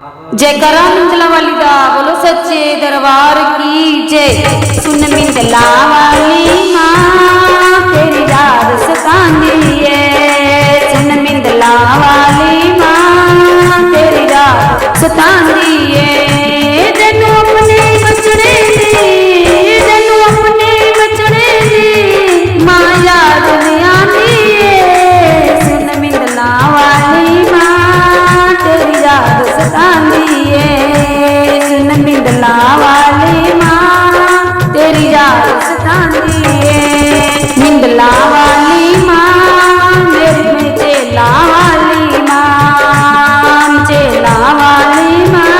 जयकारा मिंदला वाली दा बोलो सच्चे दरबार की जय। सुन मिंदला वाली माँ तेरी याद सतांदी है। सुन मिंदला वाली माँ तेरी याद सतांदी है। तेनू अपने बचड़े दी, तेनू अपने बचड़े दी माँ याद नहीं आंदी है। सुन मिंदला वाली माँ तेरी याद सतांदी है। सुन मिंदला वाली माँ तेरी याद सतांदी है। मिंदला वाली माँ मेरे चेला वाली माँ, चेला वाली माँ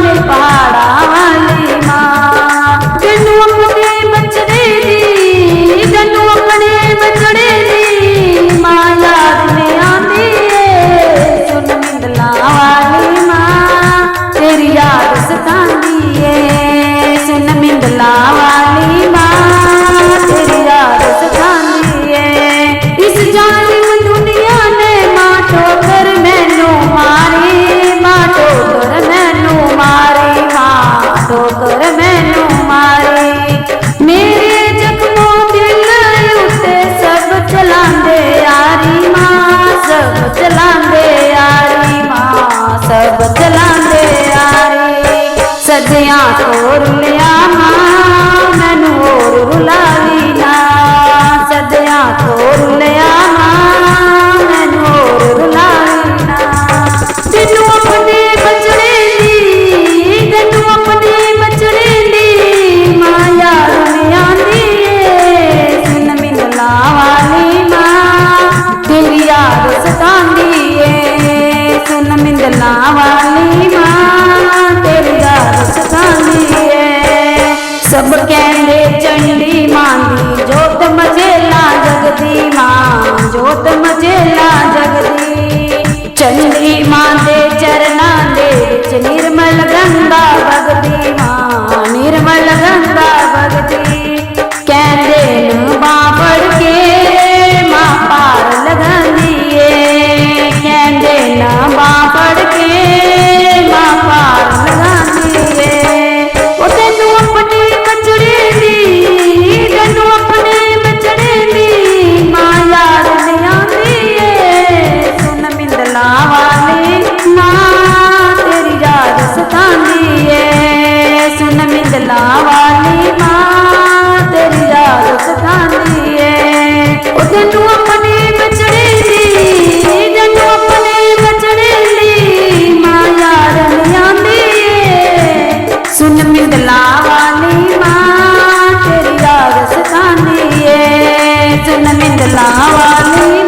मेरे पहाड़ा वाली माँ। तेनू अपने बचड़े दी, तेनू अपने बचड़े दी माँ याद नहीं आंदी है। सुन मिंदला वाली माँ तेरी याद सतांदी है। सुन मिंदला वाली माँ तेरी याद सतांदी है। इस जालिम दुनिया ने माँ ठोकर मैनू मारी, माँ ठोकर मैनू मारी, माँ ठोकर मैनू मारी। मेरे जख्मों दिल उत्ते सब चलांदे यारी माँ, सब चलांदे यारी माँ, सब चलांदे यारी। सजियां तोड़ लिया माँ मैनू होर रुला ली ना। सजियां तोड़ लिया माँ मैनू होर रुला ली ना। तेनू अपने बचड़े दी, तेनू अपने बचड़े दी माँ याद नहीं आंदी है। सुन मिंदला वाली माँ तेरी याद सतांदी है। सुन मिंदला वाली माँ तेरी याद सतांदी है। सब कहंदे चंडी मां दी जोत मजेला जगदी मां, जोत मजेला जगदी। चंडी मां दे चरना दे विच निर्मल गंगा बगदी मां, निर्मल गंगा बगदी। कहंदे न बां फड़ के मां पार लगांदी है। कहंदे न बां फड़ के मां पार लगांदी है। ओ तेनू अपने बचड़े दी, तेनू अपने बचड़े दी मां याद नहीं आंदी है। सुन मिंदला वाली मां तेरी याद सतांदी है। सुन मिंदला वाली मां तेरी याद सतांदी है। ओ तेनू अपने बचड़े दी, तेनू अपने बचड़े दी मां याद नहीं आंदी है। सुन मिंदला वाली माँ तेरी याद सतांदी है। सुन मिंदला वाली